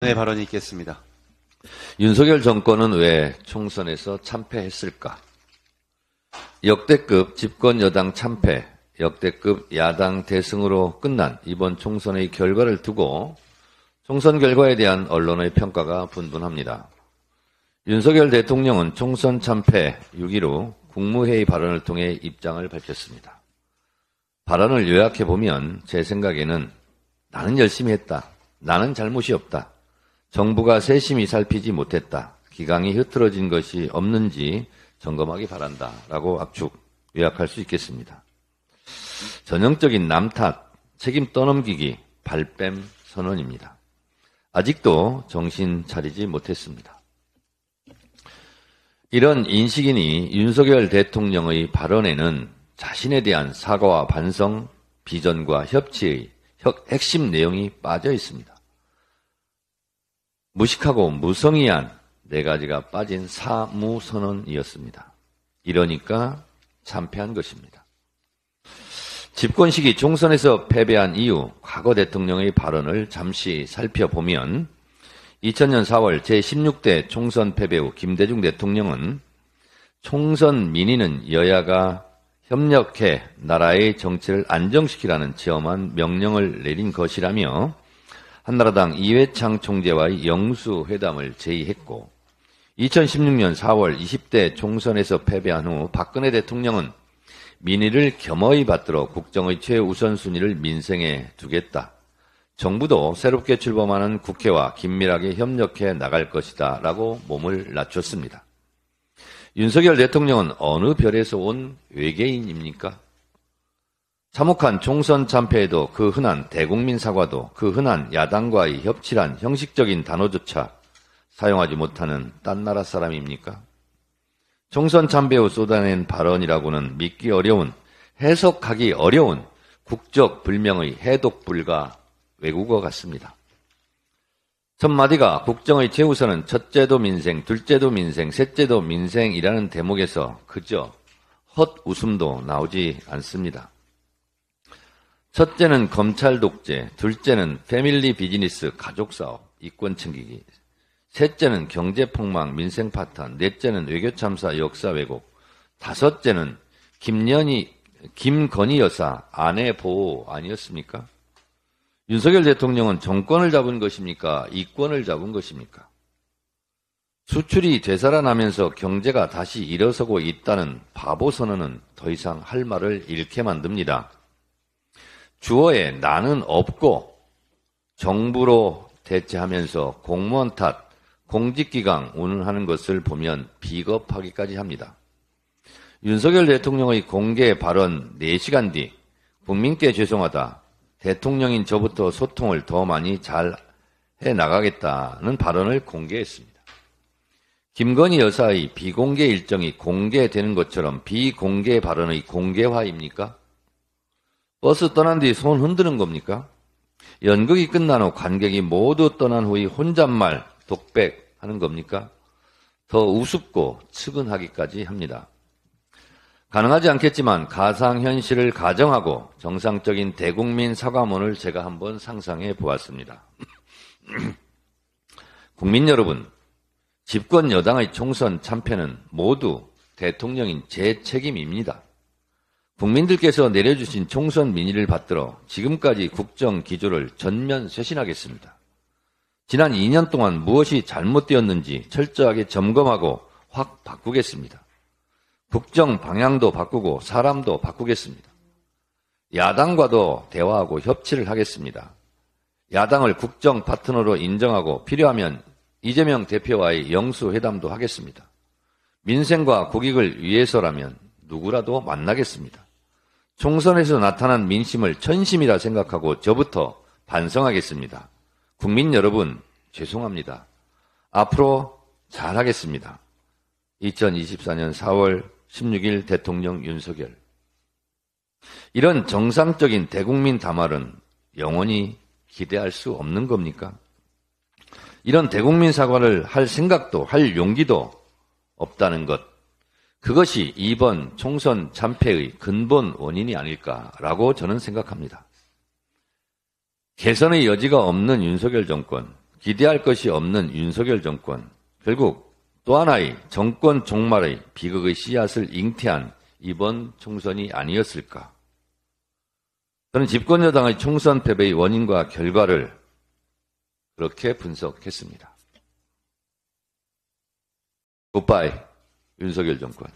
네, 발언이 있겠습니다. 윤석열 정권은 왜 총선에서 참패했을까? 역대급 집권 여당 참패, 역대급 야당 대승으로 끝난 이번 총선의 결과를 두고 총선 결과에 대한 언론의 평가가 분분합니다. 윤석열 대통령은 총선 참패 6일 후 국무회의 발언을 통해 입장을 밝혔습니다. 발언을 요약해보면 제 생각에는 나는 열심히 했다. 나는 잘못이 없다. 정부가 세심히 살피지 못했다. 기강이 흐트러진 것이 없는지 점검하기 바란다. 라고 압축, 요약할 수 있겠습니다. 전형적인 남 탓, 책임 떠넘기기, 발뺌 선언입니다. 아직도 정신 차리지 못했습니다. 이런 인식이니 윤석열 대통령의 발언에는 자신에 대한 사과와 반성, 비전과 협치의 핵심 내용이 빠져 있습니다. 무식하고 무성의한 네 가지가 빠진 사무선언이었습니다. 이러니까 참패한 것입니다. 집권 시기 총선에서 패배한 이후 과거 대통령의 발언을 잠시 살펴보면 2000년 4월 제16대 총선 패배 후 김대중 대통령은 총선 민의는 여야가 협력해 나라의 정치를 안정시키라는 지엄한 명령을 내린 것이라며 한나라당 이회창 총재와의 영수회담을 제의했고 2016년 4월 20대 총선에서 패배한 후 박근혜 대통령은 민의를 겸허히 받들어 국정의 최우선순위를 민생에 두겠다. 정부도 새롭게 출범하는 국회와 긴밀하게 협력해 나갈 것이다 라고 몸을 낮췄습니다. 윤석열 대통령은 어느 별에서 온 외계인입니까? 참혹한 총선 참패에도 그 흔한 대국민 사과도 그 흔한 야당과의 협치란 형식적인 단어조차 사용하지 못하는 딴 나라 사람입니까? 총선 참패 후 쏟아낸 발언이라고는 믿기 어려운, 해석하기 어려운 국적 불명의 해독 불가 외국어 같습니다. 첫 마디가 국정의 최우선은 첫째도 민생, 둘째도 민생, 셋째도 민생이라는 대목에서 그저 헛웃음도 나오지 않습니다. 첫째는 검찰 독재, 둘째는 패밀리 비즈니스 가족 사업, 이권 챙기기, 셋째는 경제 폭망, 민생 파탄, 넷째는 외교 참사, 역사 왜곡, 다섯째는 김건희 여사 아내 보호 아니었습니까? 윤석열 대통령은 정권을 잡은 것입니까? 이권을 잡은 것입니까? 수출이 되살아나면서 경제가 다시 일어서고 있다는 바보 선언은 더 이상 할 말을 잃게 만듭니다. 주어에 나는 없고 정부로 대체하면서 공무원 탓, 공직기강 운운하는 것을 보면 비겁하기까지 합니다. 윤석열 대통령의 공개 발언 4시간 뒤 국민께 죄송하다. 대통령인 저부터 소통을 더 많이 잘 해나가겠다는 발언을 공개했습니다. 김건희 여사의 비공개 일정이 공개되는 것처럼 비공개 발언의 공개화입니까? 버스 떠난 뒤 손 흔드는 겁니까? 연극이 끝난 후 관객이 모두 떠난 후에 혼잣말, 독백하는 겁니까? 더 우습고 측은하기까지 합니다. 가능하지 않겠지만 가상현실을 가정하고 정상적인 대국민 사과문을 제가 한번 상상해 보았습니다. 국민 여러분, 집권 여당의 총선 참패는 모두 대통령인 제 책임입니다. 국민들께서 내려주신 총선 민의를 받들어 지금까지 국정 기조를 전면 쇄신하겠습니다. 지난 2년 동안 무엇이 잘못되었는지 철저하게 점검하고 확 바꾸겠습니다. 국정 방향도 바꾸고 사람도 바꾸겠습니다. 야당과도 대화하고 협치를 하겠습니다. 야당을 국정 파트너로 인정하고 필요하면 이재명 대표와의 영수회담도 하겠습니다. 민생과 국익을 위해서라면 누구라도 만나겠습니다. 총선에서 나타난 민심을 천심이라 생각하고 저부터 반성하겠습니다. 국민 여러분, 죄송합니다. 앞으로 잘하겠습니다. 2024년 4월 16일 대통령 윤석열. 이런 정상적인 대국민 담화는 영원히 기대할 수 없는 겁니까? 이런 대국민 사과를 할 생각도 할 용기도 없다는 것. 그것이 이번 총선 참패의 근본 원인이 아닐까라고 저는 생각합니다. 개선의 여지가 없는 윤석열 정권, 기대할 것이 없는 윤석열 정권, 결국 또 하나의 정권 종말의 비극의 씨앗을 잉태한 이번 총선이 아니었을까? 저는 집권여당의 총선 패배의 원인과 결과를 그렇게 분석했습니다. 굿바이, 윤석열 정권.